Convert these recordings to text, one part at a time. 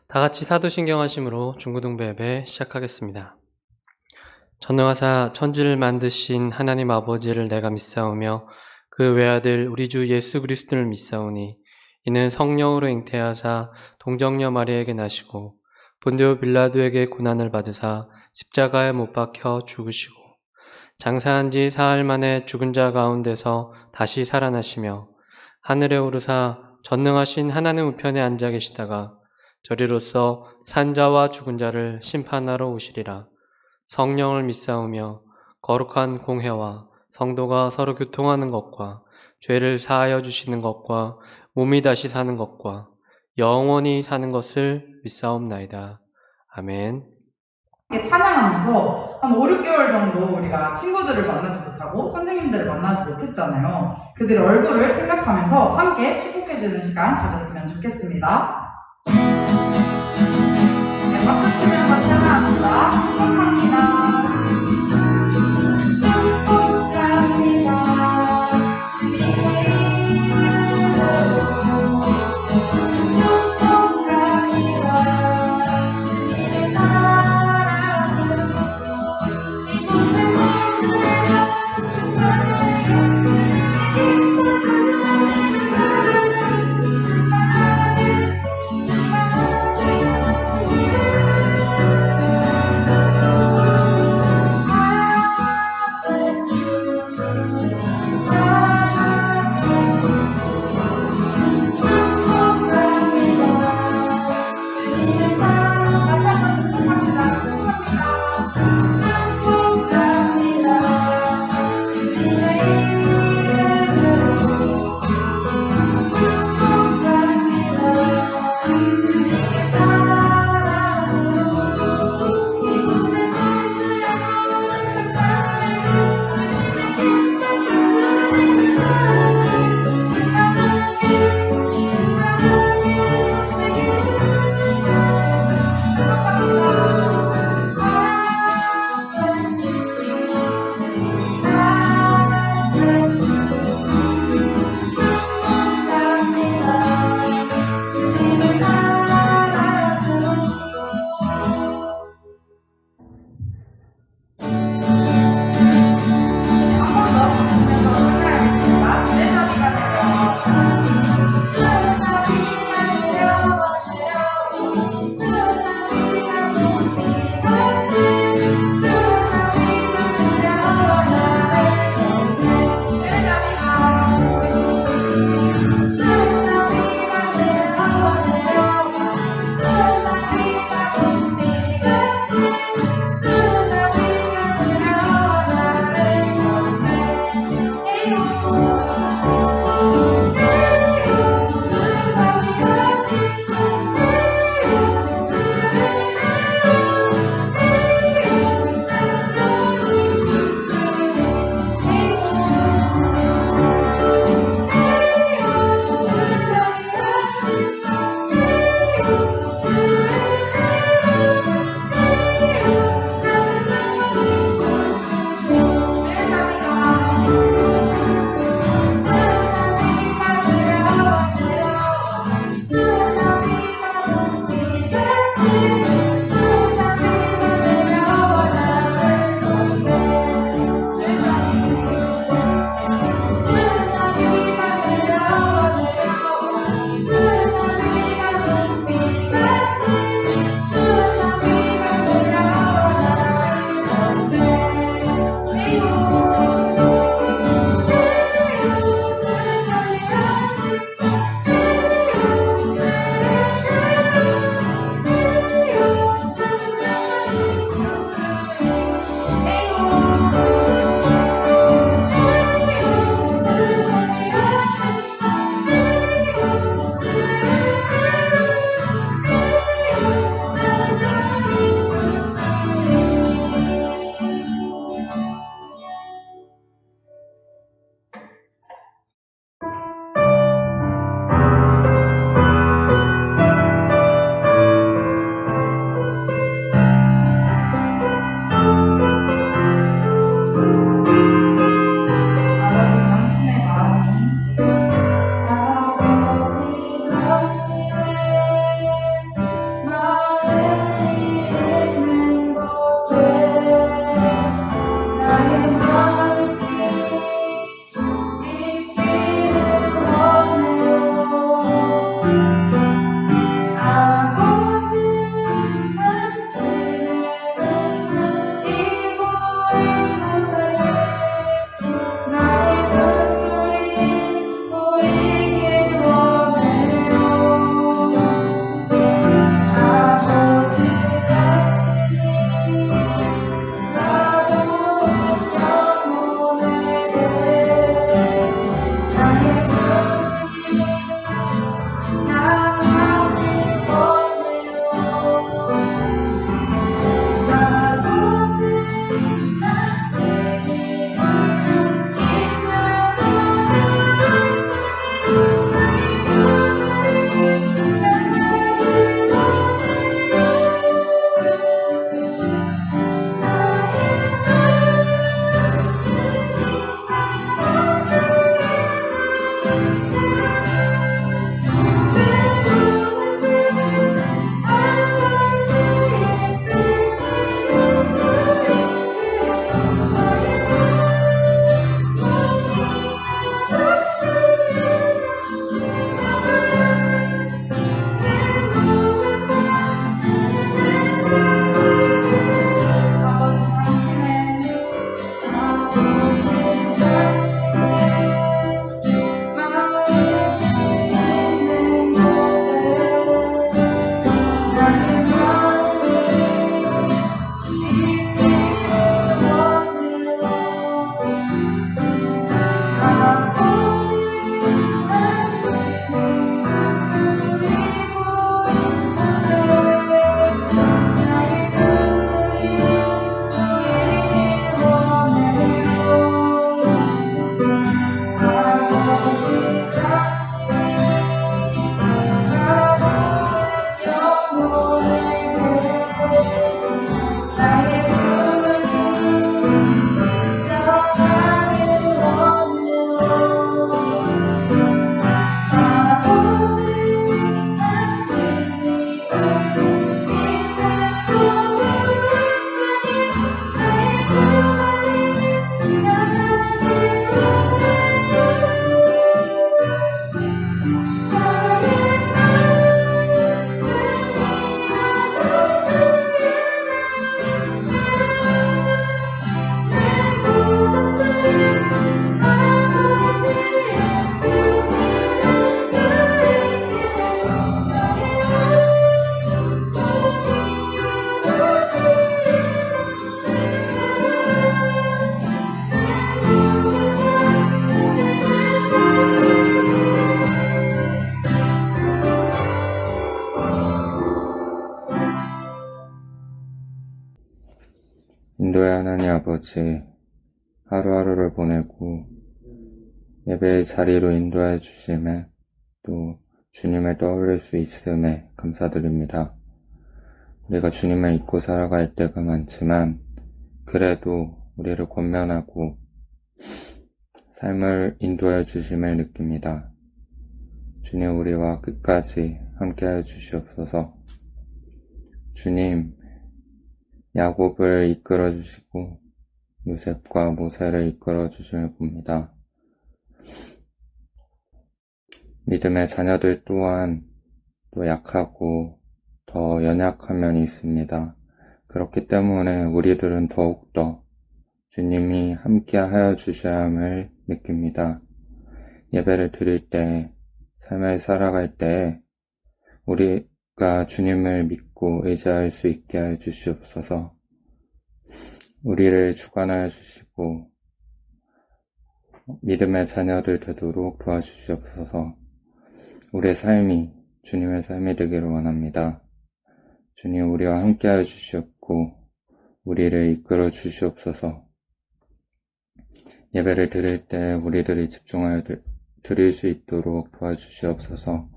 다 같이 사도신경 하심으로 중고등부 예배 시작하겠습니다. 전능하사 천지를 만드신 하나님 아버지를 내가 믿사오며 그 외아들 우리 주 예수 그리스도를 믿사오니 이는 성령으로 잉태하사 동정녀 마리아에게 나시고 본디오 빌라도에게 고난을 받으사 십자가에 못 박혀 죽으시고 장사한 지 사흘 만에 죽은 자 가운데서 다시 살아나시며 하늘에 오르사 전능하신 하나님 우편에 앉아 계시다가 저리로서 산자와 죽은 자를 심판하러 오시리라. 성령을 믿사오며 거룩한 공회와 성도가 서로 교통하는 것과 죄를 사하여 주시는 것과 몸이 다시 사는 것과 영원히 사는 것을 믿사옵나이다. 아멘. 찬양하면서 한 5, 6개월 정도 우리가 친구들을 만나지 못하고 선생님들을 만나지 못했잖아요. 그들의 얼굴을 생각하면서 함께 축복해주는 시간 가졌으면 좋겠습니다. 네, 박수 치면서 찬양합니다. 축복합니다. 하나님 아버지, 하루하루를 보내고 예배의 자리로 인도해 주심에 또 주님을 떠올릴 수 있음에 감사드립니다. 우리가 주님을 잊고 살아갈 때가 많지만 그래도 우리를 권면하고 삶을 인도해 주심을 느낍니다. 주님, 우리와 끝까지 함께하여 주시옵소서. 주님, 야곱을 이끌어 주시고 요셉과 모세를 이끌어 주심을 봅니다. 믿음의 자녀들 또한 또 약하고 더 연약한 면이 있습니다. 그렇기 때문에 우리들은 더욱더 주님이 함께 하여 주셔야 함을 느낍니다. 예배를 드릴 때, 삶을 살아갈 때 우리가 주님을 믿고 의지할 수 있게 해 주시옵소서. 우리를 주관하여 주시고 믿음의 자녀들 되도록 도와주시옵소서. 우리의 삶이 주님의 삶이 되기를 원합니다. 주님, 우리와 함께하여 주시옵고 우리를 이끌어 주시옵소서. 예배를 드릴 때 우리들이 집중하여 드릴 수 있도록 도와주시옵소서.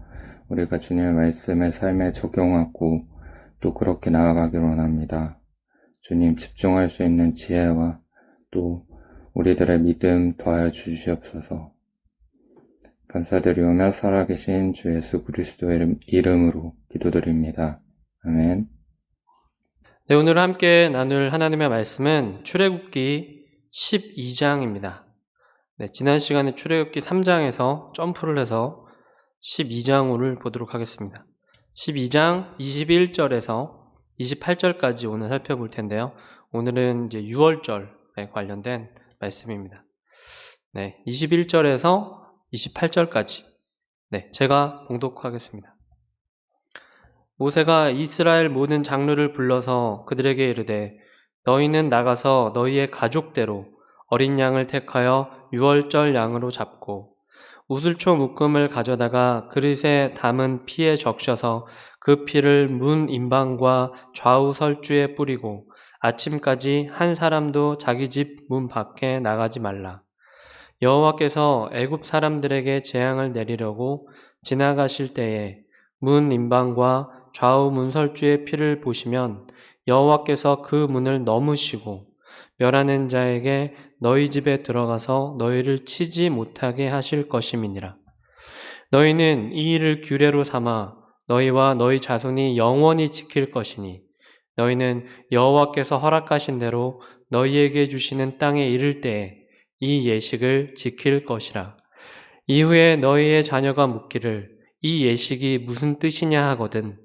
우리가 주님의 말씀을 삶에 적용하고 또 그렇게 나아가기를 원합니다. 주님, 집중할 수 있는 지혜와 또 우리들의 믿음 더하여 주시옵소서. 감사드리오며 살아계신 주 예수 그리스도의 이름으로 기도드립니다. 아멘. 네, 오늘 함께 나눌 하나님의 말씀은 출애굽기 12장입니다. 네, 지난 시간에 출애굽기 3장에서 점프를 해서 12장을 보도록 하겠습니다. 12장 21절에서 28절까지 오늘 살펴볼 텐데요. 오늘은 이제 6월절에 관련된 말씀입니다. 네, 21절에서 28절까지. 네, 제가 봉독하겠습니다. 모세가 이스라엘 모든 장로를 불러서 그들에게 이르되 너희는 나가서 너희의 가족대로 어린 양을 택하여 6월절 양으로 잡고 우슬초 묶음을 가져다가 그릇에 담은 피에 적셔서 그 피를 문 임방과 좌우 설주에 뿌리고 아침까지 한 사람도 자기 집 문 밖에 나가지 말라. 여호와께서 애굽 사람들에게 재앙을 내리려고 지나가실 때에 문 임방과 좌우 문설주의 피를 보시면 여호와께서 그 문을 넘으시고 멸하는 자에게 너희 집에 들어가서 너희를 치지 못하게 하실 것임이니라. 너희는 이 일을 규례로 삼아 너희와 너희 자손이 영원히 지킬 것이니 너희는 여호와께서 허락하신 대로 너희에게 주시는 땅에 이를 때에 이 예식을 지킬 것이라. 이후에 너희의 자녀가 묻기를 이 예식이 무슨 뜻이냐 하거든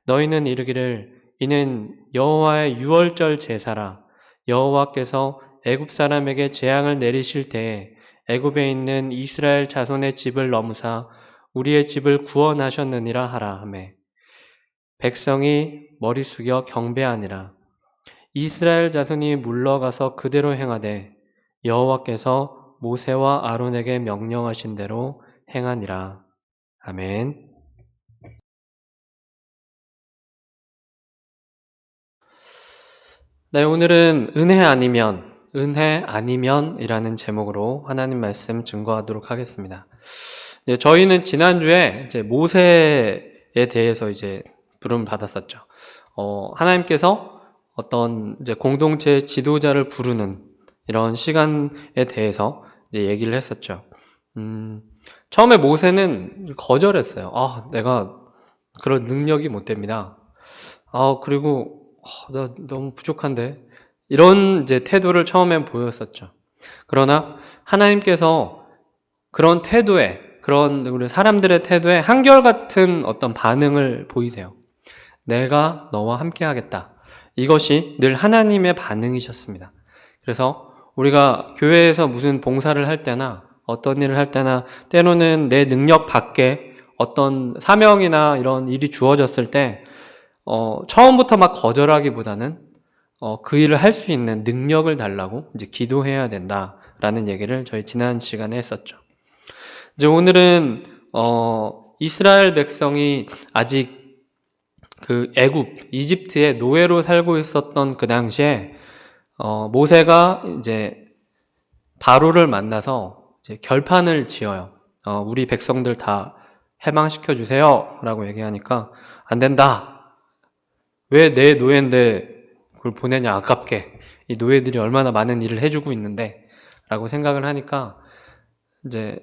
너희는 이르기를 이는 여호와의 유월절 제사라. 여호와께서 애굽 사람에게 재앙을 내리실 때에 애굽에 있는 이스라엘 자손의 집을 넘으사 우리의 집을 구원하셨느니라 하라 하매 백성이 머리 숙여 경배하니라. 이스라엘 자손이 물러가서 그대로 행하되 여호와께서 모세와 아론에게 명령하신 대로 행하니라. 아멘. 네, 오늘은 은혜 아니면이라는 제목으로 하나님 말씀 증거하도록 하겠습니다. 네, 저희는 지난주에 이제 모세에 대해서 이제 부름을 받았었죠. 하나님께서 어떤 이제 공동체 지도자를 부르는 이런 시간에 대해서 이제 얘기를 했었죠. 처음에 모세는 거절했어요. 내가 그런 능력이 못 됩니다. 그리고 나 너무 부족한데 이런 이제 태도를 처음엔 보였었죠. 그러나 하나님께서 그런 태도에 그런 우리 사람들의 태도에 한결같은 어떤 반응을 보이세요. 내가 너와 함께 하겠다. 이것이 늘 하나님의 반응이셨습니다. 그래서 우리가 교회에서 무슨 봉사를 할 때나 어떤 일을 할 때나 때로는 내 능력 밖에 어떤 사명이나 이런 일이 주어졌을 때 처음부터 막 거절하기보다는 그 일을 할 수 있는 능력을 달라고 이제 기도해야 된다라는 얘기를 저희 지난 시간에 했었죠. 이제 오늘은 이스라엘 백성이 아직 그 애굽, 이집트의 노예로 살고 있었던 그 당시에 모세가 이제 바로를 만나서 이제 결판을 지어요. 우리 백성들 다 해방시켜 주세요 라고 얘기하니까 안 된다. 왜 내 노예인데 그걸 보내냐, 아깝게. 이 노예들이 얼마나 많은 일을 해주고 있는데 라고 생각을 하니까 이제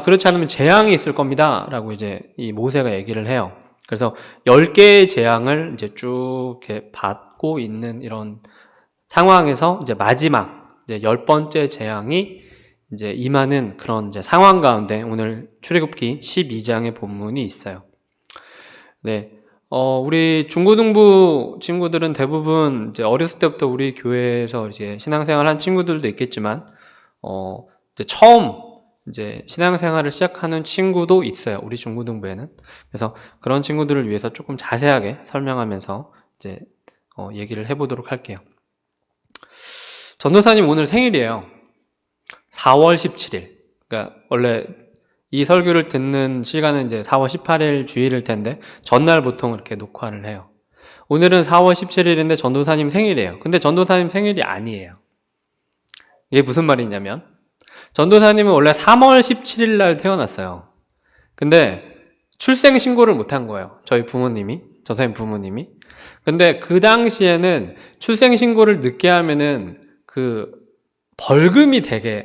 그렇지 않으면 재앙이 있을 겁니다 라고 이제 이 모세가 얘기를 해요. 그래서 10개의 재앙을 이제 쭉 이렇게 받고 있는 이런 상황에서 이제 마지막 이제 10번째 재앙이 이제 임하는 그런 이제 상황 가운데 오늘 출애굽기 12장의 본문이 있어요. 네. 우리 중고등부 친구들은 대부분 이제 어렸을 때부터 우리 교회에서 이제 신앙생활 한 친구들도 있겠지만, 이제 처음 이제 신앙생활을 시작하는 친구도 있어요. 우리 중고등부에는. 그래서 그런 친구들을 위해서 조금 자세하게 설명하면서 이제 얘기를 해보도록 할게요. 전도사님 오늘 생일이에요. 4월 17일. 그러니까 원래 이 설교를 듣는 시간은 이제 4월 18일 주일일 텐데 전날 보통 이렇게 녹화를 해요. 오늘은 4월 17일인데 전도사님 생일이에요. 근데 전도사님 생일이 아니에요. 이게 무슨 말이냐면 전도사님은 원래 3월 17일 날 태어났어요. 근데 출생 신고를 못한 거예요. 저희 부모님이, 전도사님 부모님이. 근데 그 당시에는 출생 신고를 늦게 하면은 그 벌금이 되게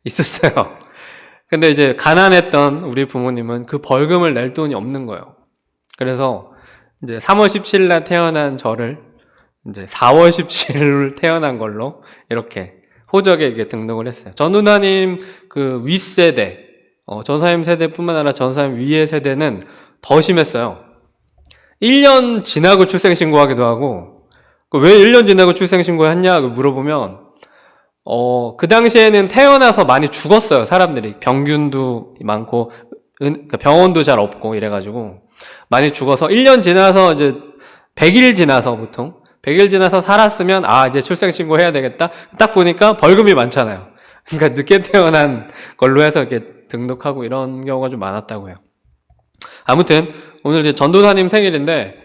있었어요. 근데 이제 가난했던 우리 부모님은 그 벌금을 낼 돈이 없는 거예요. 그래서 이제 3월 17일 날 태어난 저를 이제 4월 17일 태어난 걸로 이렇게 호적에 이게 등록을 했어요. 전도사님 그 윗세대, 전도사님 세대뿐만 아니라 전도사님 위의 세대는 더 심했어요. 1년 지나고 출생신고하기도 하고, 왜 1년 지나고 출생신고했냐 물어보면 그 당시에는 태어나서 많이 죽었어요. 사람들이 병균도 많고 그러니까 병원도 잘 없고 이래가지고 많이 죽어서 1년 지나서 이제 100일 지나서 보통 100일 지나서 살았으면 이제 출생신고 해야 되겠다. 딱 보니까 벌금이 많잖아요. 그러니까 늦게 태어난 걸로 해서 이렇게 등록하고 이런 경우가 좀 많았다고 해요. 아무튼 오늘 이제 전도사님 생일인데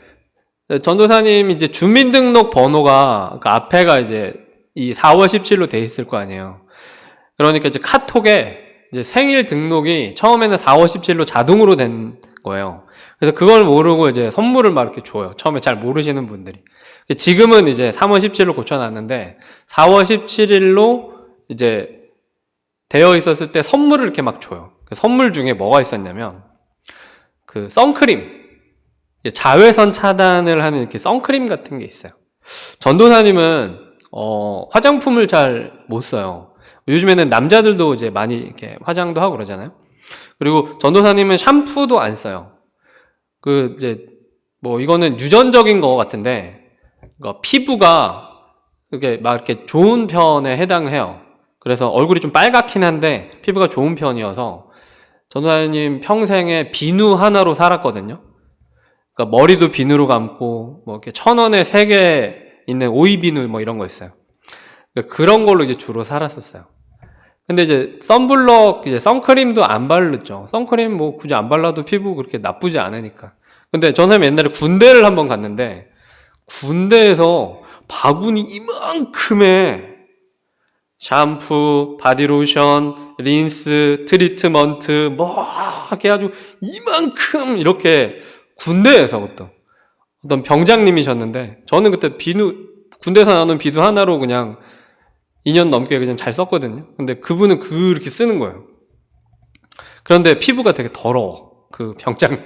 전도사님 이제 주민등록 번호가 그 앞에가 이제 이 4월 17일로 돼 있을 거 아니에요. 그러니까 이제 카톡에 이제 생일 등록이 처음에는 4월 17일로 자동으로 된 거예요. 그래서 그걸 모르고 이제 선물을 막 이렇게 줘요. 처음에 잘 모르시는 분들이. 지금은 이제 3월 17일로 고쳐놨는데 4월 17일로 이제 되어 있었을 때 선물을 이렇게 막 줘요. 그 선물 중에 뭐가 있었냐면 그 선크림, 자외선 차단을 하는 이렇게 선크림 같은 게 있어요. 전도사님은 화장품을 잘 못 써요. 요즘에는 남자들도 이제 많이 이렇게 화장도 하고 그러잖아요. 그리고 전도사님은 샴푸도 안 써요. 이제 이거는 유전적인 거 같은데, 피부가 이렇게 좋은 편에 해당해요. 그래서 얼굴이 좀 빨갛긴 한데 피부가 좋은 편이어서 전도사님 평생에 비누 하나로 살았거든요. 그러니까 머리도 비누로 감고 이렇게 1,000원에 3개 있는 오이비누 이런 거 있어요. 그러니까 그런 걸로 이제 주로 살았었어요. 근데 이제 선블럭, 이제 선크림도 안 바르죠. 선크림 굳이 안 발라도 피부 그렇게 나쁘지 않으니까. 근데 저는 옛날에 군대를 한번 갔는데 군대에서 바구니 이만큼의 샴푸, 바디로션, 린스, 트리트먼트 이렇게 아주 이만큼 이렇게 군대에서 어떤 병장님이셨는데 저는 그때 군대에서 나오는 비누 하나로 그냥 2년 넘게 그냥 잘 썼거든요. 근데 그분은 그렇게 쓰는 거예요. 그런데 피부가 되게 더러워. 그 병장님.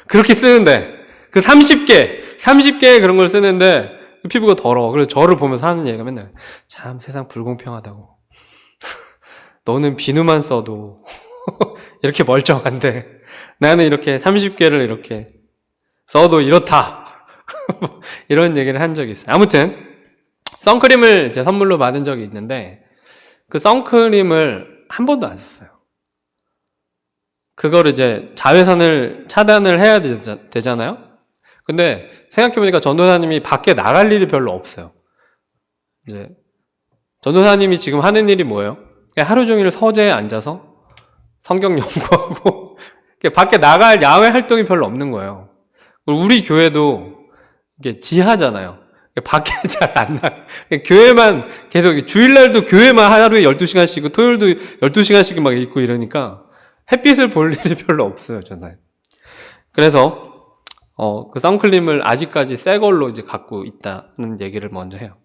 그렇게 쓰는데 그 30개 그런 걸 쓰는데 피부가 더러워. 그래서 저를 보면서 하는 얘기가 맨날 참 세상 불공평하다고. 너는 비누만 써도 이렇게 멀쩡한데 나는 이렇게 30개를 이렇게 써도 이렇다. 이런 얘기를 한 적이 있어요. 아무튼 선크림을 제 선물로 받은 적이 있는데 그 선크림을 한 번도 안 썼어요. 그거를 이제 자외선을 차단을 해야 되잖아요. 근데 생각해보니까 전도사님이 밖에 나갈 일이 별로 없어요. 이제 전도사님이 지금 하는 일이 뭐예요? 그냥 하루 종일 서재에 앉아서 성경 연구하고 밖에 나갈 야외 활동이 별로 없는 거예요. 우리 교회도 이게 지하잖아요. 밖에 잘 안 나. 교회만 계속, 주일날도 교회만 하루에 12시간씩, 토요일도 12시간씩 막 있고 이러니까 햇빛을 볼 일이 별로 없어요, 저는. 그래서, 그 선크림을 아직까지 새 걸로 이제 갖고 있다는 얘기를 먼저 해요.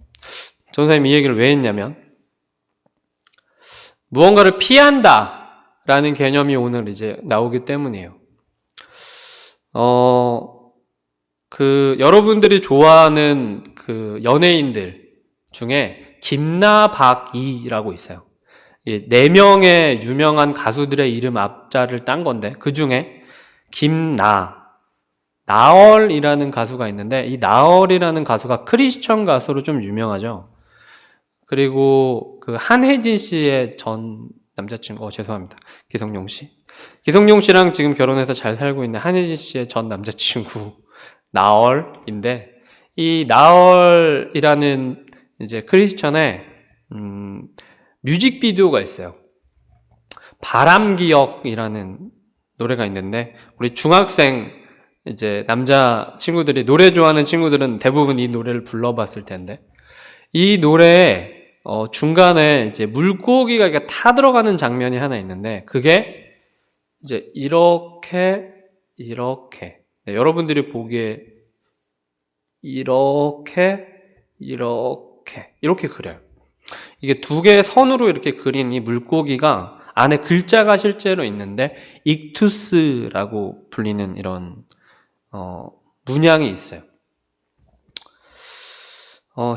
전사님 이 얘기를 왜 했냐면, 무언가를 피한다 라는 개념이 오늘 이제 나오기 때문이에요. 여러분들이 좋아하는 그 연예인들 중에 김나박이라고 있어요. 4명의 유명한 가수들의 이름 앞자를 딴 건데, 그 중에 나얼이라는 가수가 있는데, 이 나얼이라는 가수가 크리스천 가수로 좀 유명하죠. 그리고 그 한혜진 씨의 전 남자친구, 죄송합니다. 기성용 씨. 기성용 씨랑 지금 결혼해서 잘 살고 있는 한혜진 씨의 전 남자친구, 나얼인데, 이 나얼이라는 이제 크리스천의, 뮤직비디오가 있어요. 바람기억이라는 노래가 있는데, 우리 중학생 이제 남자 친구들이, 노래 좋아하는 친구들은 대부분 이 노래를 불러봤을 텐데, 이 노래에 중간에 이제 물고기가 이렇게 타들어가는 장면이 하나 있는데, 그게 이제 이렇게 네, 여러분들이 보기에 이렇게 그려요. 이게 2개의 선으로 이렇게 그린 이 물고기가 안에 글자가 실제로 있는데 익투스라고 불리는 이런 문양이 있어요.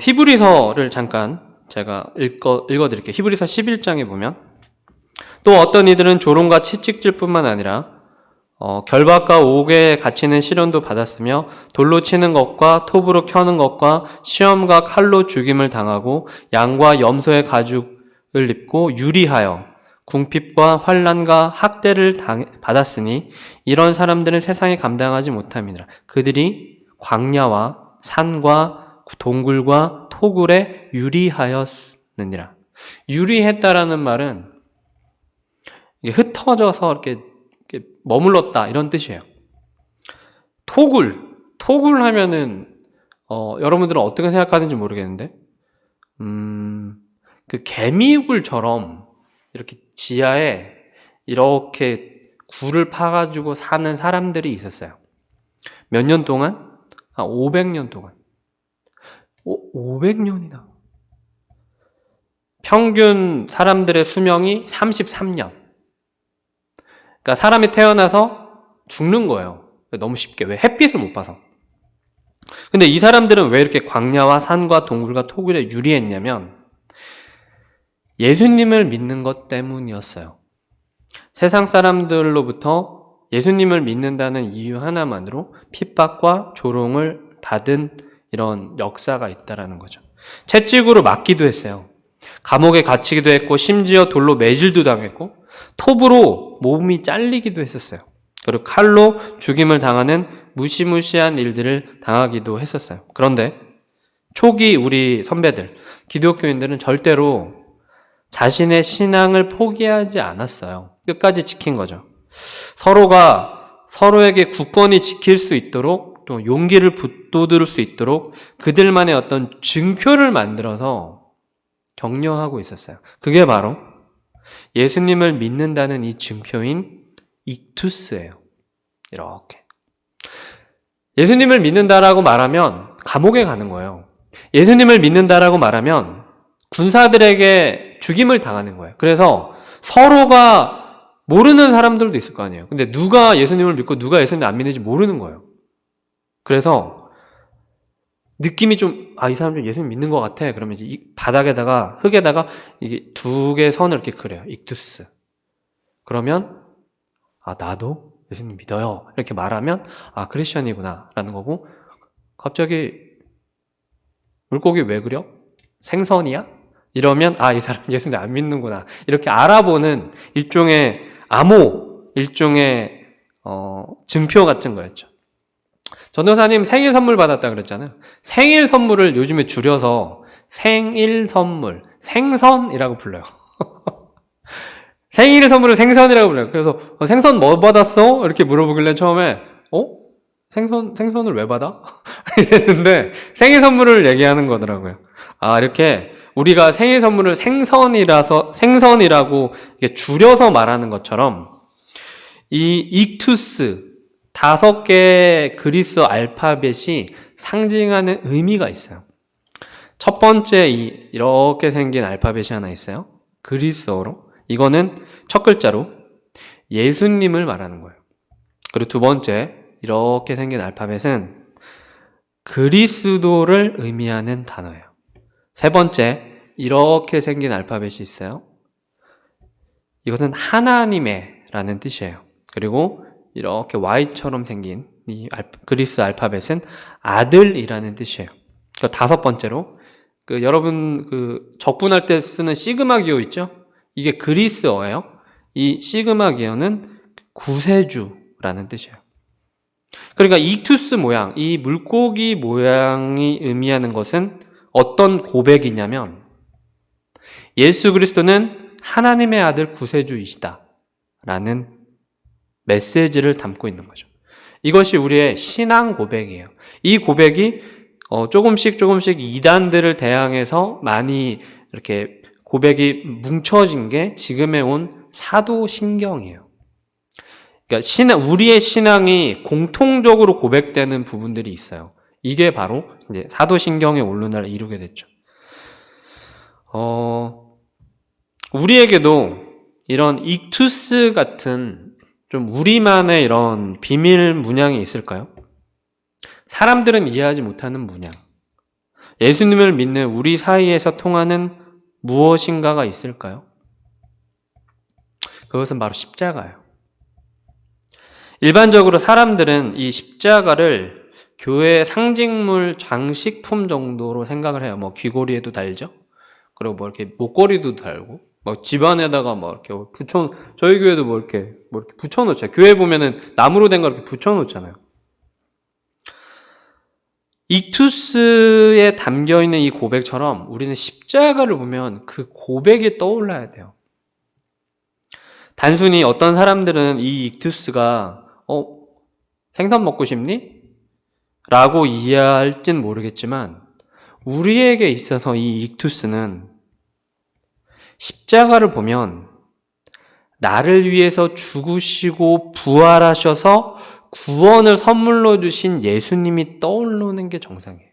히브리서를 잠깐 제가 읽어드릴게요. 히브리서 11장에 보면, 또 어떤 이들은 조롱과 채찍질 뿐만 아니라 결박과 옥에 갇히는 시련도 받았으며, 돌로 치는 것과 톱으로 켜는 것과 시험과 칼로 죽임을 당하고, 양과 염소의 가죽을 입고 유리하여 궁핍과 환난과 학대를 받았으니 이런 사람들은 세상에 감당하지 못함이니라. 그들이 광야와 산과 동굴과 토굴에 유리하였느니라. 유리했다라는 말은 이게 흩어져서 이렇게 머물렀다 이런 뜻이에요. 토굴 하면은 여러분들은 어떻게 생각하는지 모르겠는데, 그 개미굴처럼 이렇게 지하에 이렇게 굴을 파가지고 사는 사람들이 있었어요. 몇 년 동안? 500년 동안. 500년이나. 평균 사람들의 수명이 33년. 그러니까 사람이 태어나서 죽는 거예요. 너무 쉽게. 왜? 햇빛을 못 봐서. 근데 이 사람들은 왜 이렇게 광야와 산과 동굴과 토굴에 유리했냐면 예수님을 믿는 것 때문이었어요. 세상 사람들로부터 예수님을 믿는다는 이유 하나만으로 핍박과 조롱을 받은 이런 역사가 있다라는 거죠. 채찍으로 맞기도 했어요. 감옥에 갇히기도 했고, 심지어 돌로 매질도 당했고, 톱으로 몸이 잘리기도 했었어요. 그리고 칼로 죽임을 당하는 무시무시한 일들을 당하기도 했었어요. 그런데 초기 우리 선배들, 기독교인들은 절대로 자신의 신앙을 포기하지 않았어요. 끝까지 지킨 거죠. 서로가 서로에게 굳건히 지킬 수 있도록, 또 용기를 붙돋을 수 있도록 그들만의 어떤 증표를 만들어서 격려하고 있었어요. 그게 바로 예수님을 믿는다는 이 증표인 익투스예요. 이렇게. 예수님을 믿는다라고 말하면 감옥에 가는 거예요. 예수님을 믿는다라고 말하면 군사들에게 죽임을 당하는 거예요. 그래서 서로가 모르는 사람들도 있을 거 아니에요. 근데 누가 예수님을 믿고 누가 예수님을 안 믿는지 모르는 거예요. 그래서 느낌이 좀, 이 사람 좀 예수님 믿는 것 같아. 그러면 이제 이 바닥에다가, 흙에다가 이게 2개의 선을 이렇게 그려요. 익투스. 그러면, 나도 예수님 믿어요. 이렇게 말하면, 크리스천이구나. 라는 거고, 갑자기, 물고기 왜 그려? 생선이야? 이러면, 이 사람 예수님 안 믿는구나. 이렇게 알아보는 일종의 암호, 일종의, 증표 같은 거였죠. 전도사님 생일 선물 받았다 그랬잖아요. 생일 선물을 요즘에 줄여서 생일 선물, 생선이라고 불러요. 생일 선물을 생선이라고 불러요. 그래서 생선 뭐 받았어? 이렇게 물어보길래 처음에 생선을 왜 받아? 이랬는데 생일 선물을 얘기하는 거더라고요. 아, 이렇게 우리가 생일 선물을 생선이라고 이렇게 줄여서 말하는 것처럼 이 익투스 5개의 그리스 알파벳이 상징하는 의미가 있어요. 첫 번째 이렇게 생긴 알파벳이 하나 있어요. 그리스어로. 이거는 첫 글자로 예수님을 말하는 거예요. 그리고 두 번째 이렇게 생긴 알파벳은 그리스도를 의미하는 단어예요. 세 번째 이렇게 생긴 알파벳이 있어요. 이것은 하나님의 라는 뜻이에요. 그리고 이렇게 Y처럼 생긴 이 그리스 알파벳은 아들이라는 뜻이에요. 그러니까 다섯 번째로 여러분 적분할 때 쓰는 시그마 기호 있죠? 이게 그리스어예요. 이 시그마 기호는 구세주라는 뜻이에요. 그러니까 익투스 모양, 이 물고기 모양이 의미하는 것은 어떤 고백이냐면 예수 그리스도는 하나님의 아들 구세주이시다 라는 메시지를 담고 있는 거죠. 이것이 우리의 신앙 고백이에요. 이 고백이 조금씩 이단들을 대항해서 많이 이렇게 고백이 뭉쳐진 게 지금에 온 사도신경이에요. 그러니까 우리의 신앙이 공통적으로 고백되는 부분들이 있어요. 이게 바로 이제 사도신경의 오르날을 이루게 됐죠. 우리에게도 이런 익투스 같은 좀 우리만의 이런 비밀 문양이 있을까요? 사람들은 이해하지 못하는 문양. 예수님을 믿는 우리 사이에서 통하는 무엇인가가 있을까요? 그것은 바로 십자가예요. 일반적으로 사람들은 이 십자가를 교회의 상징물 장식품 정도로 생각을 해요. 뭐 귀걸이에도 달죠. 그리고 뭐 이렇게 목걸이도 달고, 뭐 집안에다가 뭐 이렇게 저희 교회도 뭐 이렇게 붙여놓죠. 교회 보면은 나무로 된 거 이렇게 붙여놓잖아요. 익투스에 담겨있는 이 고백처럼 우리는 십자가를 보면 그 고백이 떠올라야 돼요. 단순히 어떤 사람들은 이 익투스가 생선 먹고 싶니? 라고 이해할진 모르겠지만 우리에게 있어서 이 익투스는 십자가를 보면 나를 위해서 죽으시고 부활하셔서 구원을 선물로 주신 예수님이 떠오르는 게 정상이에요.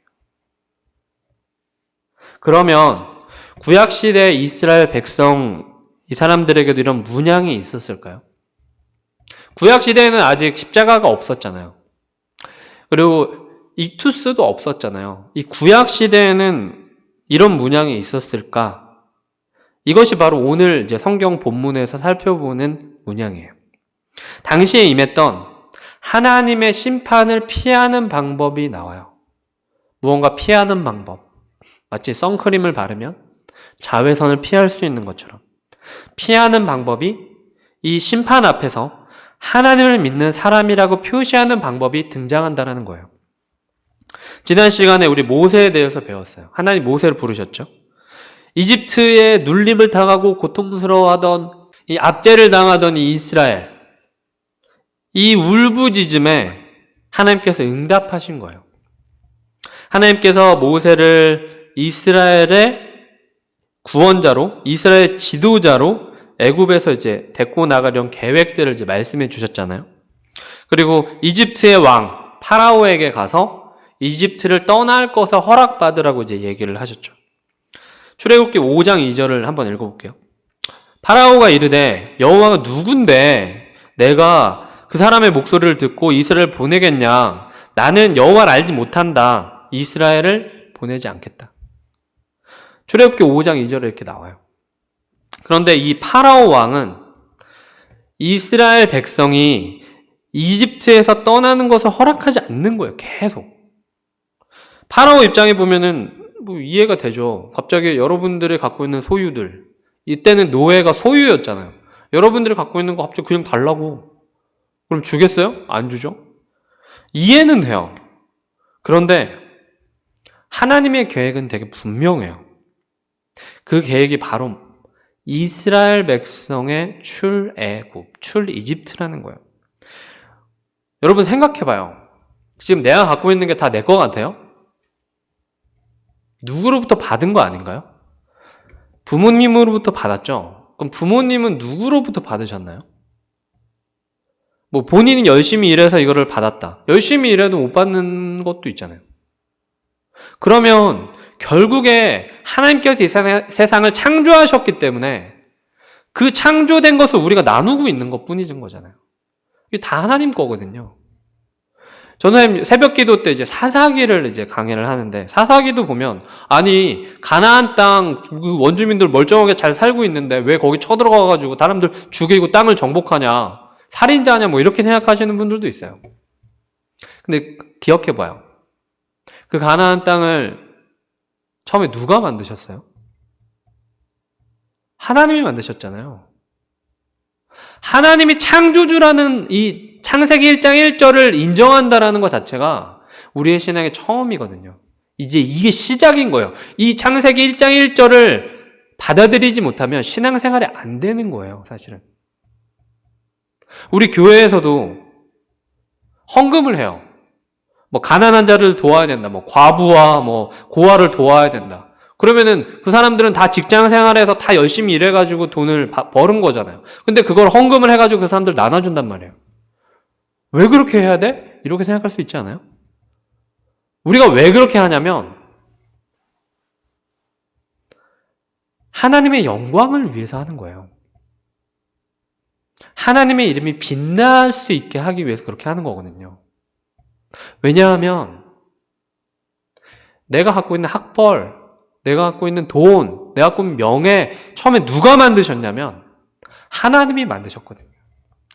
그러면 구약시대 이스라엘 백성 이 사람들에게도 이런 문양이 있었을까요? 구약시대에는 아직 십자가가 없었잖아요. 그리고 익투스도 없었잖아요. 이 구약시대에는 이런 문양이 있었을까? 이것이 바로 오늘 이제 성경 본문에서 살펴보는 문양이에요. 당시에 임했던 하나님의 심판을 피하는 방법이 나와요. 무언가 피하는 방법. 마치 선크림을 바르면 자외선을 피할 수 있는 것처럼 피하는 방법이 이 심판 앞에서 하나님을 믿는 사람이라고 표시하는 방법이 등장한다는 거예요. 지난 시간에 우리 모세에 대해서 배웠어요. 하나님 모세를 부르셨죠. 이집트에 눌림을 당하고 고통스러워하던 이 압제를 당하던 이 이스라엘, 이 울부짖음에 하나님께서 응답하신 거예요. 하나님께서 모세를 이스라엘의 구원자로, 이스라엘 지도자로 애굽에서 이제 데리고 나가려는 계획들을 이제 말씀해 주셨잖아요. 그리고 이집트의 왕 파라오에게 가서 이집트를 떠날 것을 허락받으라고 이제 얘기를 하셨죠. 출애굽기 5장 2절을 한번 읽어볼게요. 파라오가 이르되 여호와가 누군데 내가 그 사람의 목소리를 듣고 이스라엘을 보내겠냐? 나는 여호와를 알지 못한다. 이스라엘을 보내지 않겠다. 출애굽기 5장 2절에 이렇게 나와요. 그런데 이 파라오 왕은 이스라엘 백성이 이집트에서 떠나는 것을 허락하지 않는 거예요. 계속. 파라오 입장에 보면은 뭐 이해가 되죠. 갑자기 여러분들이 갖고 있는 소유들, 이때는 노예가 소유였잖아요. 여러분들이 갖고 있는 거 갑자기 그냥 달라고. 그럼 주겠어요? 안 주죠? 이해는 돼요. 그런데 하나님의 계획은 되게 분명해요. 그 계획이 바로 이스라엘 백성의 출애굽, 출이집트라는 거예요. 여러분 생각해봐요. 지금 내가 갖고 있는 게 다 내 거 같아요? 누구로부터 받은 거 아닌가요? 부모님으로부터 받았죠? 그럼 부모님은 누구로부터 받으셨나요? 뭐 본인이 열심히 일해서 이거를 받았다. 열심히 일해도 못 받는 것도 있잖아요. 그러면 결국에 하나님께서 이 세상을 창조하셨기 때문에 그 창조된 것을 우리가 나누고 있는 것 뿐인 거잖아요. 이게 다 하나님 거거든요. 저는 새벽 기도 때 이제 사사기를 이제 강의를 하는데, 사사기도 보면, 아니, 가나안 땅, 그 원주민들 멀쩡하게 잘 살고 있는데, 왜 거기 쳐들어가가지고 사람들 죽이고 땅을 정복하냐, 살인자냐, 뭐 이렇게 생각하시는 분들도 있어요. 근데 기억해봐요. 그 가나안 땅을 처음에 누가 만드셨어요? 하나님이 만드셨잖아요. 하나님이 창조주라는 이 창세기 1장 1절을 인정한다라는 것 자체가 우리의 신앙의 처음이거든요. 이제 이게 시작인 거예요. 이 창세기 1장 1절을 받아들이지 못하면 신앙생활이 안 되는 거예요, 사실은. 우리 교회에서도 헌금을 해요. 뭐 가난한 자를 도와야 된다. 뭐 과부와 뭐 고아를 도와야 된다. 그러면은 그 사람들은 다 직장 생활에서 다 열심히 일해가지고 돈을 버는 거잖아요. 근데 그걸 헌금을 해가지고 그 사람들 나눠준단 말이에요. 왜 그렇게 해야 돼? 이렇게 생각할 수 있지 않아요? 우리가 왜 그렇게 하냐면 하나님의 영광을 위해서 하는 거예요. 하나님의 이름이 빛날 수 있게 하기 위해서 그렇게 하는 거거든요. 왜냐하면 내가 갖고 있는 학벌, 내가 갖고 있는 돈, 내가 갖고 있는 명예, 처음에 누가 만드셨냐면 하나님이 만드셨거든요.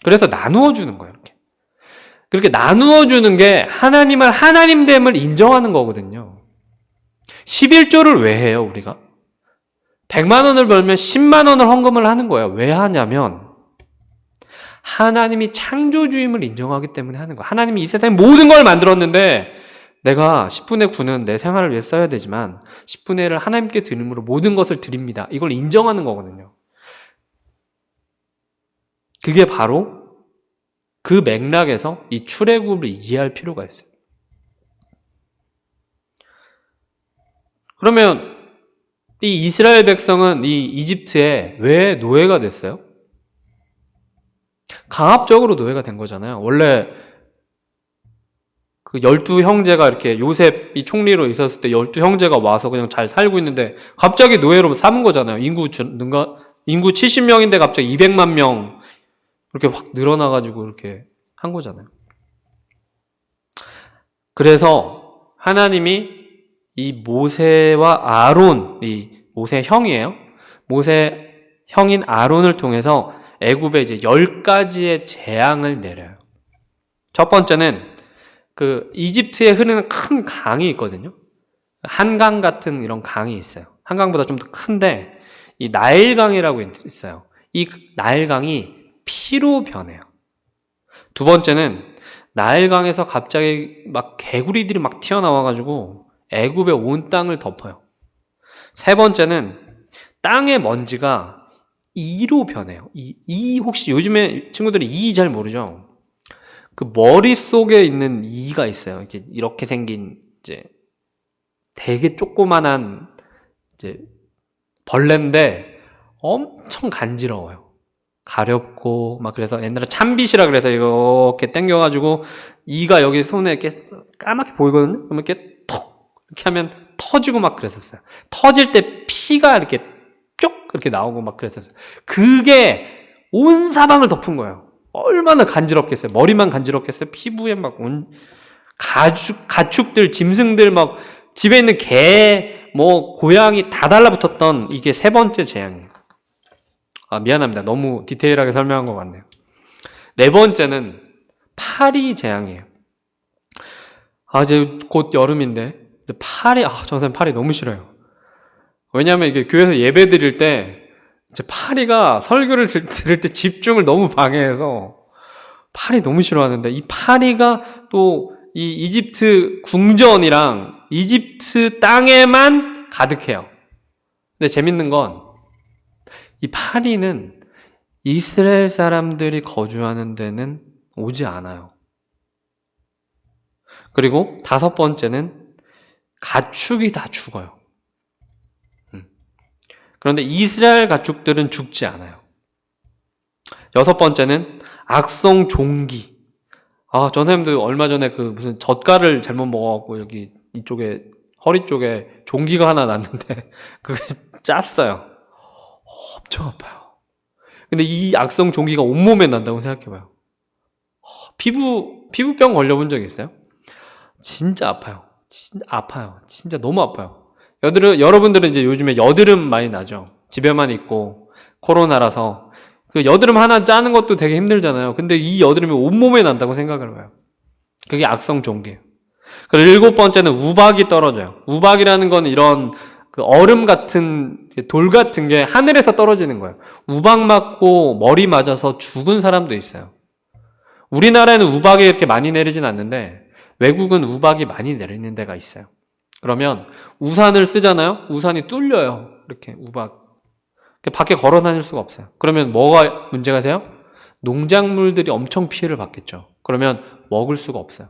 그래서 나누어 주는 거예요, 이렇게. 그렇게 나누어 주는 게 하나님을 하나님됨을 인정하는 거거든요. 11조를 왜 해요, 우리가? 100만 원을 벌면 10만 원을 헌금을 하는 거예요. 왜 하냐면 하나님이 창조주임을 인정하기 때문에 하는 거예요. 하나님이 이 세상에 모든 걸 만들었는데 내가 10분의 9는 내 생활을 위해 써야 되지만 10분의 1을 하나님께 드림으로 모든 것을 드립니다. 이걸 인정하는 거거든요. 그게 바로 그 맥락에서 이 출애굽을 이해할 필요가 있어요. 그러면 이 이스라엘 백성은 이 이집트에 왜 노예가 됐어요? 강압적으로 노예가 된 거잖아요. 원래 그 12형제가 이렇게 요셉이 총리로 있었을 때 12형제가 와서 그냥 잘 살고 있는데 갑자기 노예로 삼은 거잖아요. 인구 70명인데 갑자기 200만 명 이렇게 확 늘어나가지고 이렇게 한 거잖아요. 그래서 하나님이 이 모세와 아론, 이 모세 형이에요. 모세 형인 아론을 통해서 애굽에 이제 10가지의 재앙을 내려요. 첫 번째는 그 이집트에 흐르는 큰 강이 있거든요. 한강 같은 이런 강이 있어요. 한강보다 좀 더 큰데 이 나일강이라고 있어요. 이 나일강이 피로 변해요. 두 번째는 나일강에서 갑자기 막 개구리들이 막 튀어나와가지고 애굽의 온 땅을 덮어요. 세 번째는 땅의 먼지가 이로 변해요. 이 혹시 요즘에 친구들이 이 잘 모르죠? 그 머릿속에 있는 이가 있어요. 이렇게 생긴 이제 되게 조그만한 이제 벌레인데 엄청 간지러워요. 가렵고 막 그래서 옛날에 참빗이라 그래서 이렇게 당겨가지고 이가 여기 손에 이렇게 까맣게 보이거든요. 그러면 이렇게 톡 이렇게 하면 터지고 막 그랬었어요. 터질 때 피가 이렇게 쪽 이렇게 나오고 막 그랬었어요. 그게 온 사방을 덮은 거예요. 얼마나 간지럽겠어요. 머리만 간지럽겠어요. 피부에 막 온 가축들, 짐승들 막 집에 있는 개, 뭐 고양이 다 달라붙었던 이게 세 번째 재앙이에요. 아, 미안합니다. 너무 디테일하게 설명한 것 같네요. 네 번째는 파리 재앙이에요. 아, 이제 곧 여름인데 파리, 저는 파리 너무 싫어요. 왜냐하면 이게 교회에서 예배 드릴 때 이제 파리가 설교를 들을 때 집중을 너무 방해해서 파리 너무 싫어하는데 이 파리가 또 이 이집트 궁전이랑 이집트 땅에만 가득해요. 근데 재밌는 건 이 파리는 이스라엘 사람들이 거주하는 데는 오지 않아요. 그리고 5번째는 가축이 다 죽어요. 그런데 이스라엘 가축들은 죽지 않아요. 6번째는 악성 종기. 전사님도 얼마 전에 그 무슨 젓갈을 잘못 먹어갖고 여기 이쪽에 허리 쪽에 종기가 하나 났는데 그게 짰어요. 엄청 아파요. 근데 이 악성 종기가 온몸에 난다고 생각해봐요. 피부병 걸려본 적 있어요? 진짜 아파요. 진짜 아파요. 진짜 너무 아파요. 여러분들은 이제 요즘에 여드름 많이 나죠. 집에만 있고 코로나라서 그 여드름 하나 짜는 것도 되게 힘들잖아요. 근데 이 여드름이 온몸에 난다고 생각을 해봐요. 그게 악성 종기예요. 그리고 7번째는 우박이 떨어져요. 우박이라는 건 이런 그 얼음 같은 돌 같은 게 하늘에서 떨어지는 거예요. 우박 맞고 머리 맞아서 죽은 사람도 있어요. 우리나라에는 우박이 이렇게 많이 내리진 않는데 외국은 우박이 많이 내리는 데가 있어요. 그러면 우산을 쓰잖아요. 우산이 뚫려요. 이렇게 우박. 밖에 걸어 다닐 수가 없어요. 그러면 뭐가 문제가 세요? 농작물들이 엄청 피해를 받겠죠. 그러면 먹을 수가 없어요.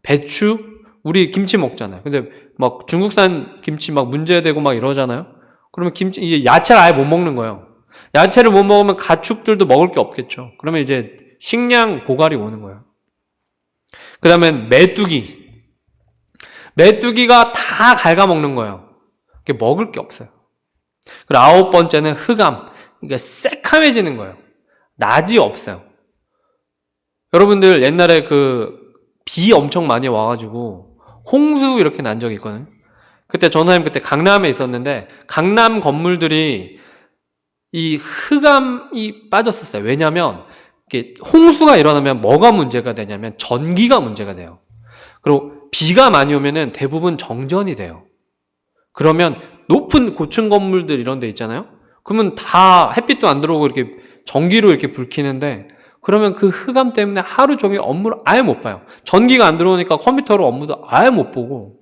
배추, 우리 김치 먹잖아요. 근데 막 중국산 김치 막 문제되고 막 이러잖아요. 그러면 이제 야채를 아예 못 먹는 거예요. 야채를 못 먹으면 가축들도 먹을 게 없겠죠. 그러면 이제 식량 고갈이 오는 거예요. 그 다음에 메뚜기가 다 갉아먹는 거예요. 먹을 게 없어요. 그리고 9번째는 흑암. 그러니까 새카매지는 거예요. 낮이 없어요. 여러분들 옛날에 비 엄청 많이 와가지고 홍수 이렇게 난 적이 있거든요. 그때 전화님 그때 강남에 있었는데 강남 건물들이 이 흑암이 빠졌었어요. 왜냐하면 홍수가 일어나면 뭐가 문제가 되냐면 전기가 문제가 돼요. 그리고 비가 많이 오면은 대부분 정전이 돼요. 그러면 높은 고층 건물들 이런 데 있잖아요. 그러면 다 햇빛도 안 들어오고 이렇게 전기로 이렇게 불 켜는데 그러면 그 흑암 때문에 하루 종일 업무를 아예 못 봐요. 전기가 안 들어오니까 컴퓨터로 업무도 아예 못 보고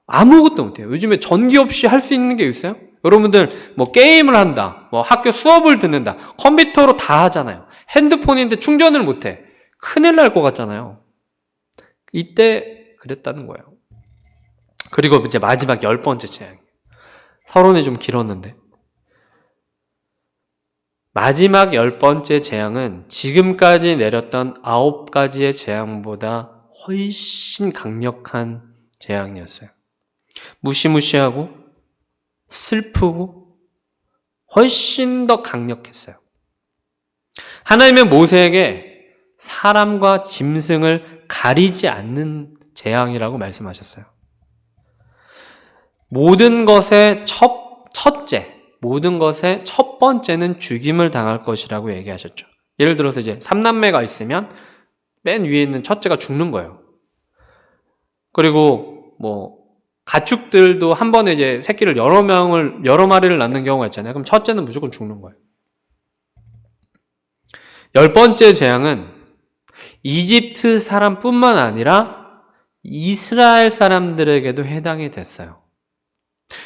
아무것도 못 해요. 요즘에 전기 없이 할 수 있는 게 있어요? 여러분들 뭐 게임을 한다, 뭐 학교 수업을 듣는다, 컴퓨터로 다 하잖아요. 핸드폰인데 충전을 못 해. 큰일 날 것 같잖아요. 이때 그랬다는 거예요. 그리고 이제 마지막 10번째 재앙. 서론이 좀 길었는데 마지막 10번째 재앙은 지금까지 내렸던 9가지의 재앙보다 훨씬 강력한 재앙이었어요. 무시무시하고 슬프고 훨씬 더 강력했어요. 하나님의 모세에게 사람과 짐승을 가리지 않는 재앙이라고 말씀하셨어요. 모든 것의 모든 것의 첫 번째는 죽임을 당할 것이라고 얘기하셨죠. 예를 들어서 이제 3남매가 있으면 맨 위에 있는 첫째가 죽는 거예요. 그리고 뭐 가축들도 한 번에 이제 새끼를 여러 마리를 낳는 경우가 있잖아요. 그럼 첫째는 무조건 죽는 거예요. 10번째 재앙은 이집트 사람뿐만 아니라 이스라엘 사람들에게도 해당이 됐어요.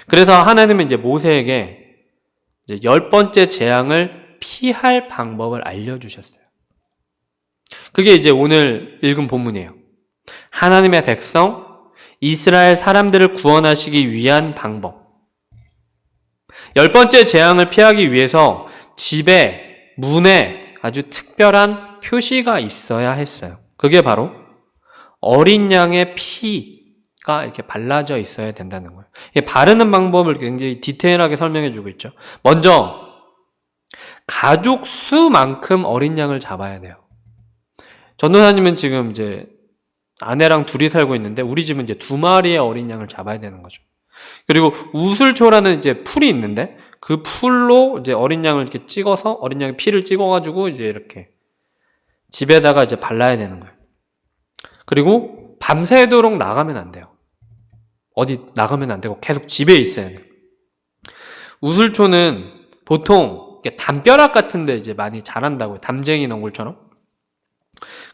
그래서 하나님은 이제 모세에게 이제 10번째 재앙을 피할 방법을 알려주셨어요. 그게 이제 오늘 읽은 본문이에요. 하나님의 백성, 이스라엘 사람들을 구원하시기 위한 방법. 10번째 재앙을 피하기 위해서 집에, 문에 아주 특별한 표시가 있어야 했어요. 그게 바로 어린 양의 피가 이렇게 발라져 있어야 된다는 거예요. 바르는 방법을 굉장히 디테일하게 설명해 주고 있죠. 먼저 가족 수만큼 어린 양을 잡아야 돼요. 전도사님은 지금 이제 아내랑 둘이 살고 있는데 우리 집은 이제 2마리의 어린 양을 잡아야 되는 거죠. 그리고 우슬초라는 이제 풀이 있는데 그 풀로 이제 어린 양을 이렇게 찍어서 어린 양의 피를 찍어가지고 이제 이렇게 집에다가 이제 발라야 되는 거예요. 그리고 밤새도록 나가면 안 돼요. 어디 나가면 안 되고 계속 집에 있어야 돼요. 우슬초는 보통 담벼락 같은데 이제 많이 자란다고요. 담쟁이 너굴처럼.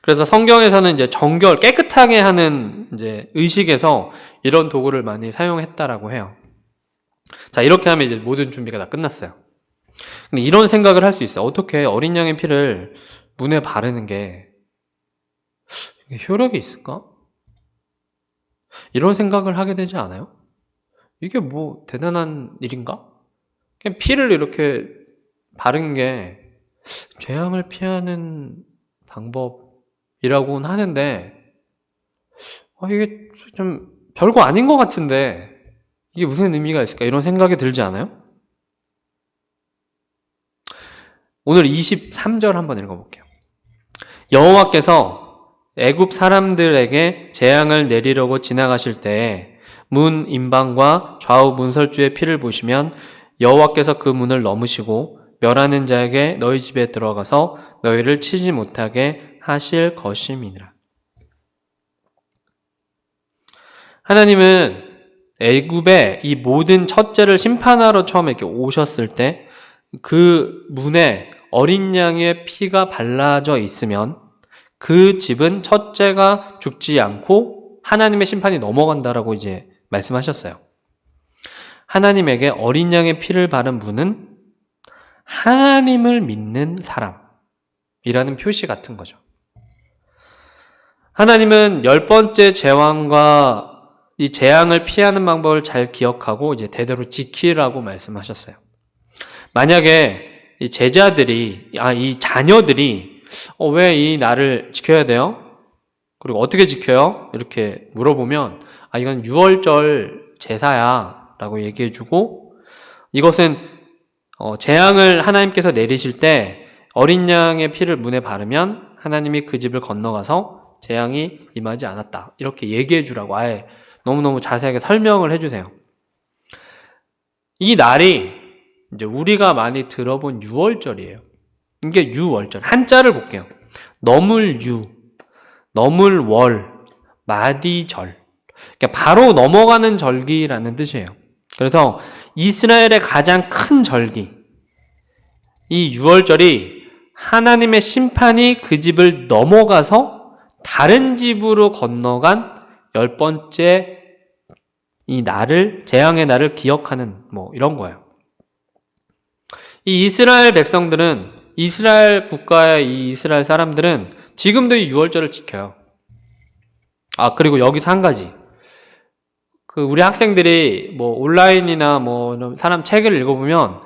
그래서 성경에서는 이제 정결, 깨끗하게 하는 이제 의식에서 이런 도구를 많이 사용했다라고 해요. 자, 이렇게 하면 이제 모든 준비가 다 끝났어요. 근데 이런 생각을 할 수 있어요. 어떻게 어린 양의 피를 문에 바르는 게 효력이 있을까? 이런 생각을 하게 되지 않아요? 이게 뭐 대단한 일인가? 그냥 피를 이렇게 바른 게 재앙을 피하는 방법이라고는 하는데 이게 좀 별거 아닌 것 같은데 이게 무슨 의미가 있을까? 이런 생각이 들지 않아요? 오늘 23절 한번 읽어볼게요. 여호와께서 애굽 사람들에게 재앙을 내리려고 지나가실 때에 문 임방과 좌우 문설주의 피를 보시면 여호와께서 그 문을 넘으시고 멸하는 자에게 너희 집에 들어가서 너희를 치지 못하게 하실 것임이니라. 하나님은 애굽의 이 모든 첫째를 심판하러 처음에 이렇게 오셨을 때 그 문에 어린 양의 피가 발라져 있으면 그 집은 첫째가 죽지 않고 하나님의 심판이 넘어간다라고 이제 말씀하셨어요. 하나님에게 어린 양의 피를 바른 분은 하나님을 믿는 사람이라는 표시 같은 거죠. 하나님은 10번째 재앙과 이 재앙을 피하는 방법을 잘 기억하고 이제 대대로 지키라고 말씀하셨어요. 만약에 이 제자들이, 이 자녀들이 왜 이 날을 지켜야 돼요? 그리고 어떻게 지켜요? 이렇게 물어보면 이건 유월절 제사야 라고 얘기해주고 이것은 재앙을 하나님께서 내리실 때 어린 양의 피를 문에 바르면 하나님이 그 집을 건너가서 재앙이 임하지 않았다 이렇게 얘기해주라고 아예 너무너무 자세하게 설명을 해주세요. 이 날이 이제 우리가 많이 들어본 유월절이에요. 이게 유월절. 한자를 볼게요. 넘을 유, 넘을 월, 마디절. 그러니까 바로 넘어가는 절기라는 뜻이에요. 그래서 이스라엘의 가장 큰 절기, 이 유월절이 하나님의 심판이 그 집을 넘어가서 다른 집으로 건너간 10번째 이 날을, 재앙의 날을 기억하는 이런 거예요. 이 이스라엘 백성들은, 이스라엘 국가의 이 이스라엘 사람들은 지금도 이 유월절을 지켜요. 그리고 여기서 한 가지. 우리 학생들이 온라인이나 사람 책을 읽어보면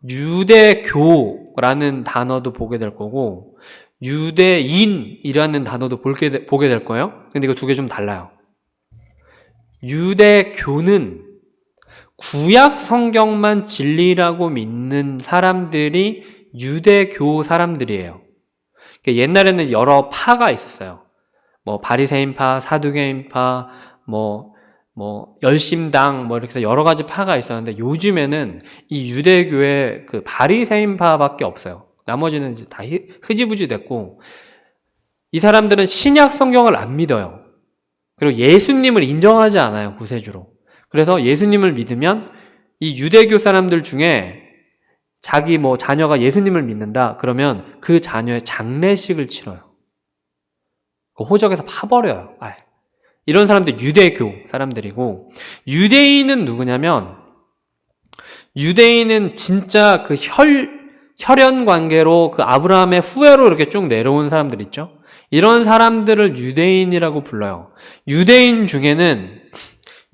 유대교라는 단어도 보게 될 거고, 유대인이라는 단어도 보게 될 거예요. 근데 이거 두 개 좀 달라요. 유대교는 구약 성경만 진리라고 믿는 사람들이 유대교 사람들이에요. 옛날에는 여러 파가 있었어요. 바리새인파, 사두개인파, 열심당, 이렇게 해서 여러 가지 파가 있었는데 요즘에는 이 유대교의 그 바리새인파밖에 없어요. 나머지는 이제 다 흐지부지 됐고, 이 사람들은 신약 성경을 안 믿어요. 그리고 예수님을 인정하지 않아요, 구세주로. 그래서 예수님을 믿으면 이 유대교 사람들 중에 자기 자녀가 예수님을 믿는다 그러면 그 자녀의 장례식을 치러요. 호적에서 파버려요. 이런 사람들 유대교 사람들이고, 유대인은 누구냐면 유대인은 진짜 그 혈연 관계로 그 아브라함의 후예로 이렇게 쭉 내려온 사람들 있죠. 이런 사람들을 유대인이라고 불러요. 유대인 중에는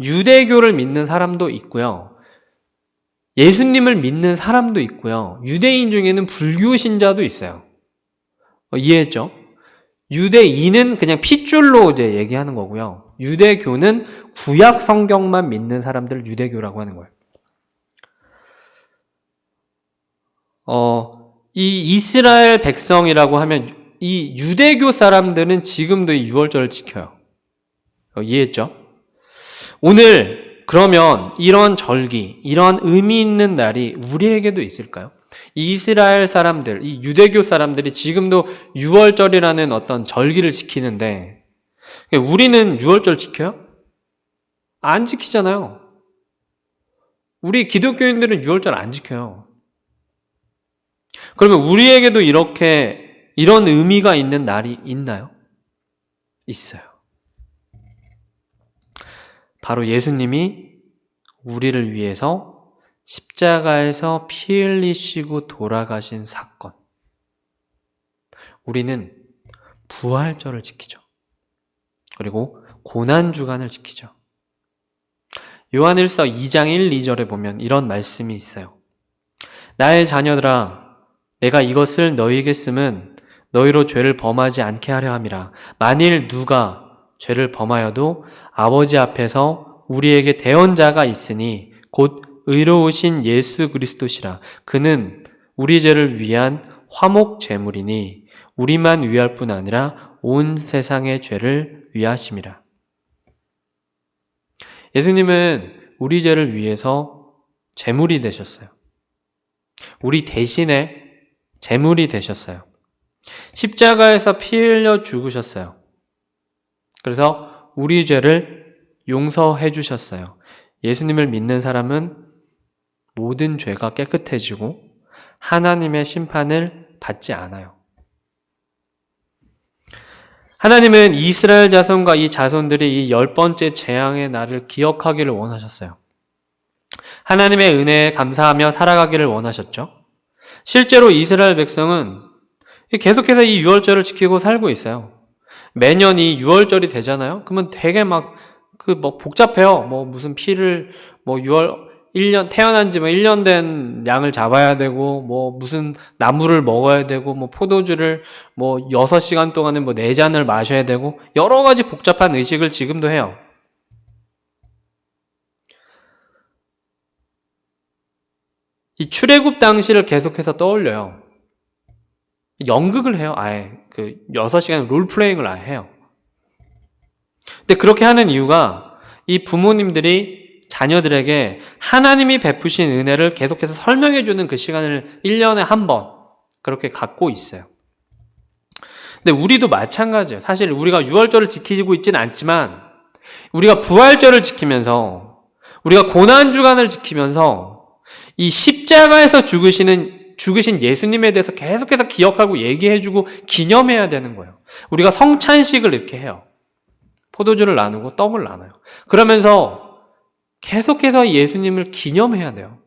유대교를 믿는 사람도 있고요. 예수님을 믿는 사람도 있고요. 유대인 중에는 불교 신자도 있어요. 이해했죠? 유대인은 그냥 핏줄로 이제 얘기하는 거고요. 유대교는 구약 성경만 믿는 사람들을 유대교라고 하는 거예요. 이 이스라엘 백성이라고 하면 이 유대교 사람들은 지금도 이 유월절을 지켜요. 이해했죠? 오늘 그러면 이런 절기, 이런 의미 있는 날이 우리에게도 있을까요? 이 이스라엘 사람들, 이 유대교 사람들이 지금도 유월절이라는 어떤 절기를 지키는데 우리는 유월절 지켜요? 안 지키잖아요. 우리 기독교인들은 유월절 안 지켜요. 그러면 우리에게도 이런 의미가 있는 날이 있나요? 있어요. 바로 예수님이 우리를 위해서 십자가에서 피 흘리시고 돌아가신 사건. 우리는 부활절을 지키죠. 그리고 고난주간을 지키죠. 요한일서 2장 1, 2절에 보면 이런 말씀이 있어요. 나의 자녀들아, 내가 이것을 너희에게 쓰면 너희로 죄를 범하지 않게 하려 함이라. 만일 누가 죄를 범하여도 아버지 앞에서 우리에게 대언자가 있으니 곧 의로우신 예수 그리스도시라. 그는 우리 죄를 위한 화목 제물이니 우리만 위할 뿐 아니라 온 세상의 죄를 위하심이라. 예수님은 우리 죄를 위해서 제물이 되셨어요. 우리 대신에 제물이 되셨어요. 십자가에서 피 흘려 죽으셨어요. 그래서 우리 죄를 용서해 주셨어요. 예수님을 믿는 사람은 모든 죄가 깨끗해지고 하나님의 심판을 받지 않아요. 하나님은 이스라엘 자손과 이 자손들이 이 10번째 재앙의 날을 기억하기를 원하셨어요. 하나님의 은혜에 감사하며 살아가기를 원하셨죠. 실제로 이스라엘 백성은 계속해서 이 유월절을 지키고 살고 있어요. 매년 이 유월절이 되잖아요. 그러면 되게 복잡해요. 무슨 피를, 1년, 태어난 지 1년 된 양을 잡아야 되고, 무슨 나물을 먹어야 되고, 포도주를 6시간 동안은 4잔을 마셔야 되고, 여러 가지 복잡한 의식을 지금도 해요. 이 출애굽 당시를 계속해서 떠올려요. 연극을 해요. 아예 6시간 롤플레잉을 아예 해요. 근데 그렇게 하는 이유가 이 부모님들이 자녀들에게 하나님이 베푸신 은혜를 계속해서 설명해 주는 그 시간을 1년에 한 번 그렇게 갖고 있어요. 근데 우리도 마찬가지예요. 사실 우리가 유월절을 지키고 있지는 않지만 우리가 부활절을 지키면서 우리가 고난주간을 지키면서 이 십자가에서 죽으신 예수님에 대해서 계속해서 기억하고 얘기해주고 기념해야 되는 거예요. 우리가 성찬식을 이렇게 해요. 포도주를 나누고 떡을 나눠요. 그러면서 계속해서 예수님을 기념해야 돼요.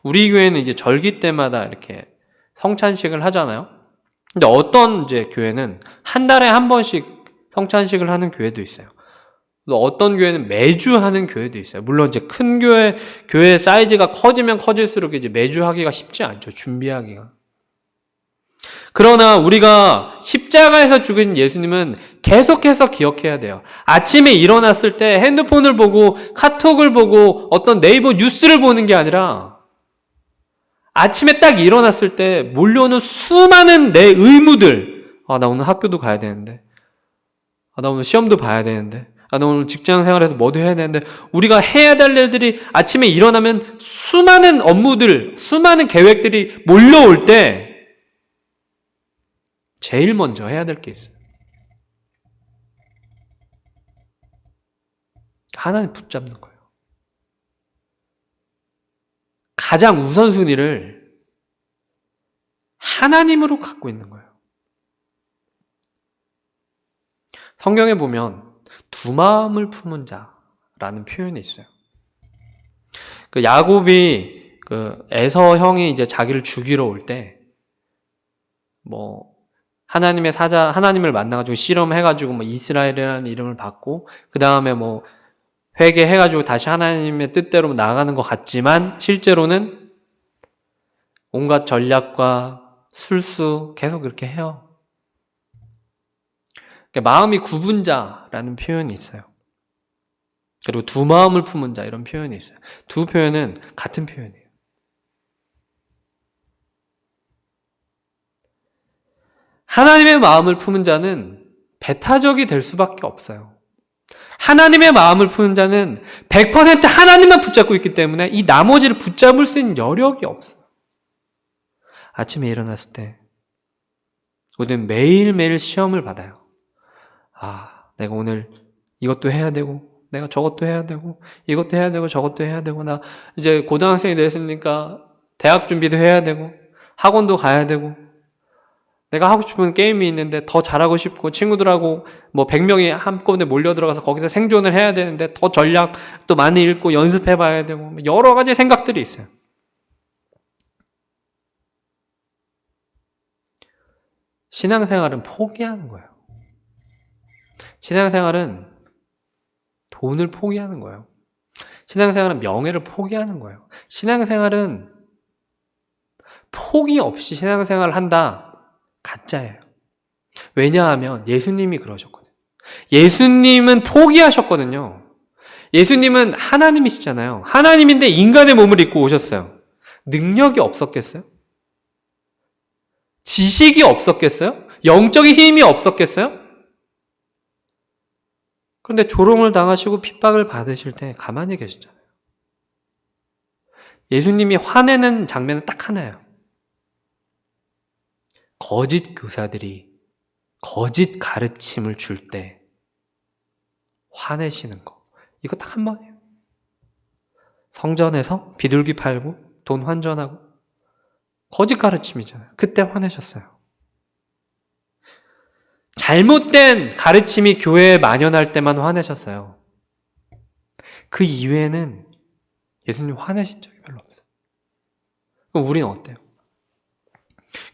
우리 교회는 이제 절기 때마다 이렇게 성찬식을 하잖아요. 근데 어떤 이제 교회는 한 달에 한 번씩 성찬식을 하는 교회도 있어요. 또 어떤 교회는 매주 하는 교회도 있어요. 물론 이제 큰 교회 사이즈가 커지면 커질수록 이제 매주 하기가 쉽지 않죠. 준비하기가. 그러나 우리가 십자가에서 죽으신 예수님은 계속해서 기억해야 돼요. 아침에 일어났을 때 핸드폰을 보고 카톡을 보고 어떤 네이버 뉴스를 보는 게 아니라 아침에 딱 일어났을 때 몰려오는 수많은 내 의무들. 나 오늘 학교도 가야 되는데. 나 오늘 시험도 봐야 되는데. 나 오늘 직장 생활에서 뭐도 해야 되는데. 우리가 해야 될 일들이 아침에 일어나면 수많은 업무들, 수많은 계획들이 몰려올 때 제일 먼저 해야 될 게 있어요. 하나님 붙잡는 거예요. 가장 우선순위를 하나님으로 갖고 있는 거예요. 성경에 보면 두 마음을 품은 자라는 표현이 있어요. 야곱이 에서 형이 이제 자기를 죽이러 올 때 하나님의 하나님을 만나가지고 실험해가지고 이스라엘이라는 이름을 받고 그 다음에 회개해가지고 다시 하나님의 뜻대로 나아가는 것 같지만 실제로는 온갖 전략과 술수 계속 그렇게 해요. 마음이 굽은 자라는 표현이 있어요. 그리고 두 마음을 품은 자 이런 표현이 있어요. 두 표현은 같은 표현이에요. 하나님의 마음을 품은 자는 배타적이 될 수밖에 없어요. 하나님의 마음을 품은 자는 100% 하나님만 붙잡고 있기 때문에 이 나머지를 붙잡을 수 있는 여력이 없어요. 아침에 일어났을 때 우리는 매일매일 시험을 받아요. 내가 오늘 이것도 해야 되고 내가 저것도 해야 되고 이것도 해야 되고 저것도 해야 되고 나 이제 고등학생이 됐으니까 대학 준비도 해야 되고 학원도 가야 되고 내가 하고 싶은 게임이 있는데 더 잘하고 싶고 친구들하고 100명이 한꺼번에 몰려 들어가서 거기서 생존을 해야 되는데 더 전략 또 많이 읽고 연습해 봐야 되고 여러 가지 생각들이 있어요. 신앙생활은 포기하는 거예요. 신앙생활은 돈을 포기하는 거예요. 신앙생활은 명예를 포기하는 거예요. 신앙생활은 포기 없이 신앙생활을 한다. 가짜예요. 왜냐하면 예수님이 그러셨거든요. 예수님은 포기하셨거든요. 예수님은 하나님이시잖아요. 하나님인데 인간의 몸을 입고 오셨어요. 능력이 없었겠어요? 지식이 없었겠어요? 영적인 힘이 없었겠어요? 그런데 조롱을 당하시고 핍박을 받으실 때 가만히 계셨잖아요. 예수님이 화내는 장면은 딱 하나예요. 거짓 교사들이 거짓 가르침을 줄 때 화내시는 거. 이거 딱 한 번이에요. 성전에서 비둘기 팔고 돈 환전하고 거짓 가르침이잖아요. 그때 화내셨어요. 잘못된 가르침이 교회에 만연할 때만 화내셨어요. 그 이외에는 예수님 화내신 적이 별로 없어요. 그럼 우리는 어때요?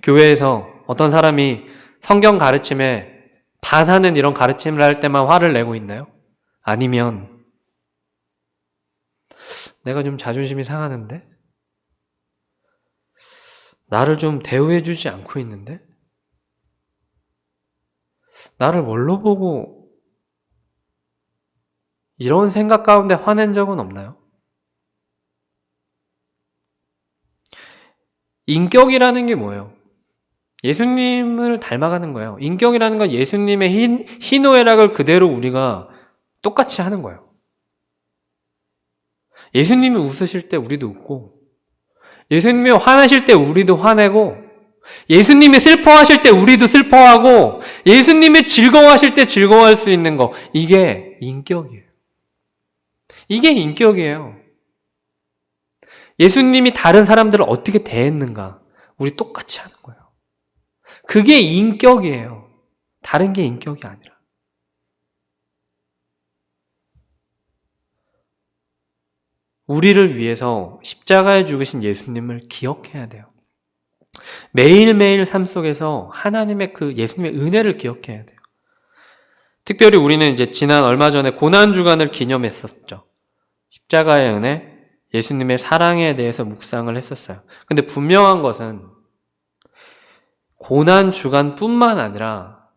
교회에서 어떤 사람이 성경 가르침에 반하는 이런 가르침을 할 때만 화를 내고 있나요? 아니면 내가 좀 자존심이 상하는데? 나를 좀 대우해주지 않고 있는데? 나를 뭘로 보고 이런 생각 가운데 화낸 적은 없나요? 인격이라는 게 뭐예요? 예수님을 닮아가는 거예요. 인격이라는 건 예수님의 희노애락을 그대로 우리가 똑같이 하는 거예요. 예수님이 웃으실 때 우리도 웃고, 예수님이 화나실 때 우리도 화내고, 예수님이 슬퍼하실 때 우리도 슬퍼하고, 예수님이 즐거워하실 때 즐거워할 수 있는 거, 이게 인격이에요. 이게 인격이에요. 예수님이 다른 사람들을 어떻게 대했는가, 우리 똑같이 하는 거예요. 그게 인격이에요. 다른 게 인격이 아니라. 우리를 위해서 십자가에 죽으신 예수님을 기억해야 돼요. 매일매일 삶 속에서 하나님의 그 예수님의 은혜를 기억해야 돼요. 특별히 우리는 이제 지난 얼마 전에 고난주간을 기념했었죠. 십자가의 은혜, 예수님의 사랑에 대해서 묵상을 했었어요. 근데 분명한 것은 고난주간뿐만 아니라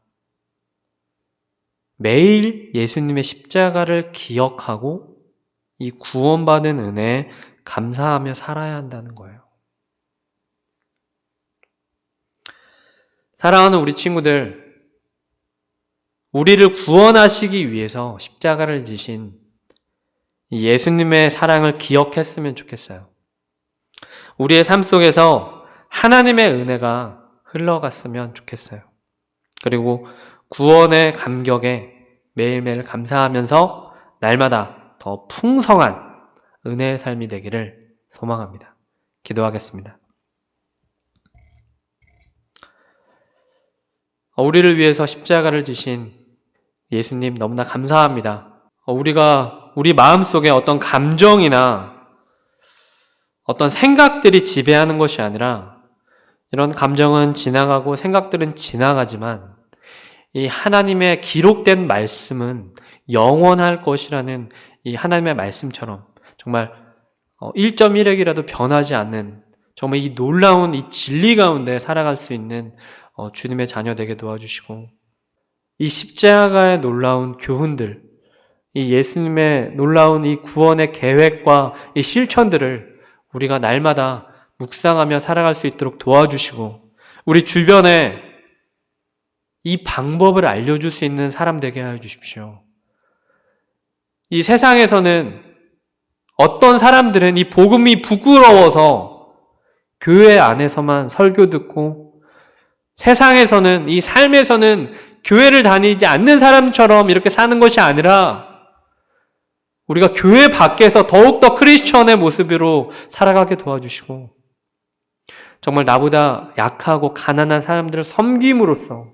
매일 예수님의 십자가를 기억하고 이 구원받은 은혜에 감사하며 살아야 한다는 거예요. 사랑하는 우리 친구들, 우리를 구원하시기 위해서 십자가를 지신 이 예수님의 사랑을 기억했으면 좋겠어요. 우리의 삶 속에서 하나님의 은혜가 흘러갔으면 좋겠어요. 그리고 구원의 감격에 매일매일 감사하면서 날마다 더 풍성한 은혜의 삶이 되기를 소망합니다. 기도하겠습니다. 우리를 위해서 십자가를 지신 예수님 너무나 감사합니다. 우리가 우리 마음속에 어떤 감정이나 어떤 생각들이 지배하는 것이 아니라 이런 감정은 지나가고 생각들은 지나가지만 이 하나님의 기록된 말씀은 영원할 것이라는 이 하나님의 말씀처럼 정말 1.1핵이라도 변하지 않는 정말 이 놀라운 이 진리 가운데 살아갈 수 있는 주님의 자녀 되게 도와주시고 이 십자가의 놀라운 교훈들, 이 예수님의 놀라운 이 구원의 계획과 이 실천들을 우리가 날마다 묵상하며 살아갈 수 있도록 도와주시고 우리 주변에 이 방법을 알려줄 수 있는 사람 되게 하여 주십시오. 이 세상에서는 어떤 사람들은 이 복음이 부끄러워서 교회 안에서만 설교 듣고 세상에서는 이 삶에서는 교회를 다니지 않는 사람처럼 이렇게 사는 것이 아니라 우리가 교회 밖에서 더욱더 크리스천의 모습으로 살아가게 도와주시고 정말 나보다 약하고 가난한 사람들을 섬김으로써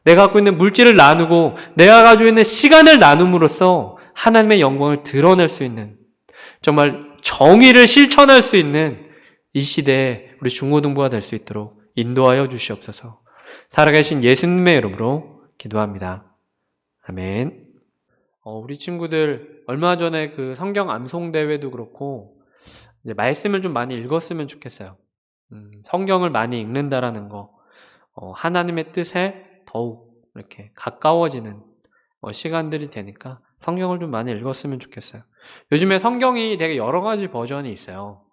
내가 갖고 있는 물질을 나누고 내가 가지고 있는 시간을 나눔으로써 하나님의 영광을 드러낼 수 있는 정말 정의를 실천할 수 있는 이 시대에 우리 중고등부가 될 수 있도록 인도하여 주시옵소서. 살아계신 예수님의 이름으로 기도합니다. 아멘. 우리 친구들 얼마 전에 그 성경 암송 대회도 그렇고 이제 말씀을 좀 많이 읽었으면 좋겠어요. 성경을 많이 읽는다라는 거, 하나님의 뜻에 더욱 이렇게 가까워지는 시간들이 되니까 성경을 좀 많이 읽었으면 좋겠어요. 요즘에 성경이 되게 여러 가지 버전이 있어요.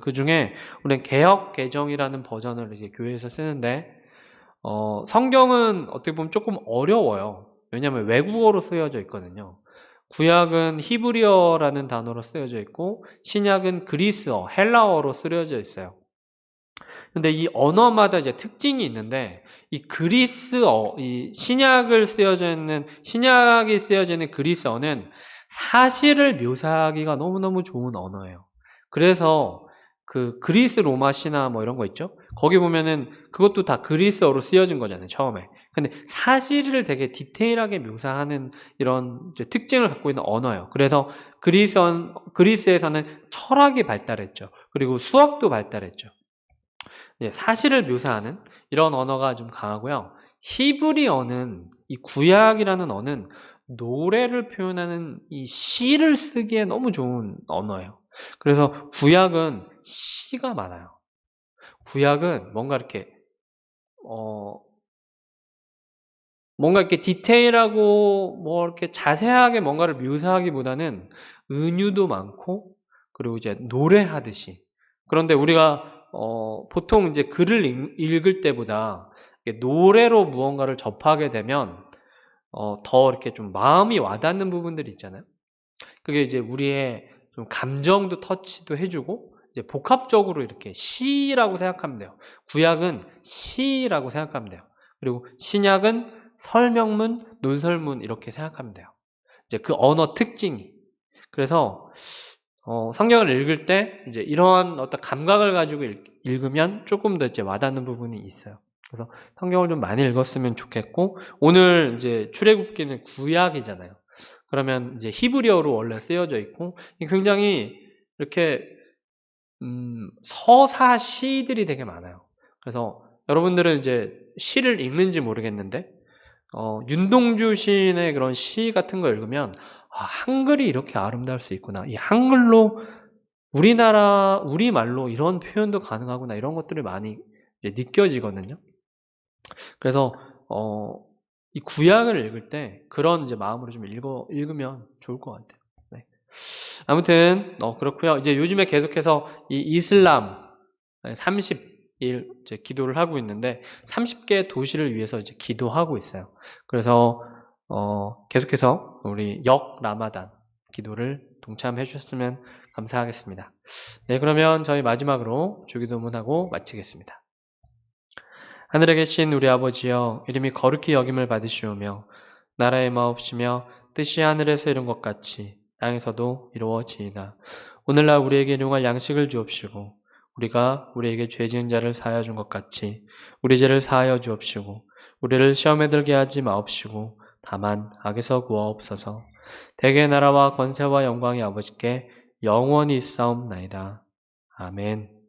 그 중에 우리는 개역 개정이라는 버전을 이제 교회에서 쓰는데, 성경은 어떻게 보면 조금 어려워요. 왜냐하면 외국어로 쓰여져 있거든요. 구약은 히브리어라는 단어로 쓰여져 있고 신약은 그리스어, 헬라어로 쓰여져 있어요. 근데 이 언어마다 이제 특징이 있는데, 이 그리스어, 이 신약이 쓰여져 있는 그리스어는 사실을 묘사하기가 너무너무 좋은 언어예요. 그래서 그 그리스 로마 신화 뭐 이런 거 있죠? 거기 보면은 그것도 다 그리스어로 쓰여진 거잖아요, 처음에. 근데 사실을 되게 디테일하게 묘사하는 이런 이제 특징을 갖고 있는 언어예요. 그래서 그리스에서는 철학이 발달했죠. 그리고 수학도 발달했죠. 사실을 묘사하는 이런 언어가 좀 강하고요. 히브리어는, 이 구약이라는 언어는 노래를 표현하는 이 시를 쓰기에 너무 좋은 언어예요. 그래서 구약은 시가 많아요. 구약은 뭔가 이렇게 디테일하고 뭐 이렇게 자세하게 뭔가를 묘사하기보다는 은유도 많고, 그리고 이제 노래하듯이. 그런데 우리가 보통 이제 글을 읽을 때보다 노래로 무언가를 접하게 되면 더 이렇게 좀 마음이 와닿는 부분들이 있잖아요. 그게 이제 우리의 좀 감정도 터치도 해주고, 이제 복합적으로 이렇게 시라고 생각하면 돼요. 구약은 시라고 생각하면 돼요. 그리고 신약은 설명문, 논설문 이렇게 생각하면 돼요. 이제 그 언어 특징이. 그래서 성경을 읽을 때 이제 이러한 어떤 감각을 가지고 읽으면 조금 더 이제 와닿는 부분이 있어요. 그래서 성경을 좀 많이 읽었으면 좋겠고, 오늘 이제 출애굽기는 구약이잖아요. 그러면 이제 히브리어로 원래 쓰여져 있고, 굉장히 이렇게 서사 시들이 되게 많아요. 그래서 여러분들은 이제 시를 읽는지 모르겠는데, 윤동주 시인의 그런 시 같은 거 읽으면 한글이 이렇게 아름다울 수 있구나. 이 한글로 우리말로 이런 표현도 가능하구나. 이런 것들이 많이 이제 느껴지거든요. 그래서 이 구약을 읽을 때 그런 이제 마음으로 좀 읽으면 좋을 것 같아요. 네. 아무튼 그렇고요. 이제 요즘에 계속해서 이 이슬람 30일 이제 기도를 하고 있는데 30개 도시를 위해서 이제 기도하고 있어요. 그래서 계속해서 우리 라마단 기도를 동참해 주셨으면 감사하겠습니다. 네, 그러면 저희 마지막으로 주기도문하고 마치겠습니다. 하늘에 계신 우리 아버지여, 이름이 거룩히 여김을 받으시오며 나라의 마옵시며 뜻이 하늘에서 이룬 것 같이 땅에서도 이루어지이다. 오늘날 우리에게 일용할 양식을 주옵시고 우리가 우리에게 죄 지은 자를 사하여 준 것 같이 우리 죄를 사하여 주옵시고 우리를 시험에 들게 하지 마옵시고 다만 악에서 구하옵소서. 대개의 나라와 권세와 영광이 아버지께 영원히 있사옵나이다. 아멘.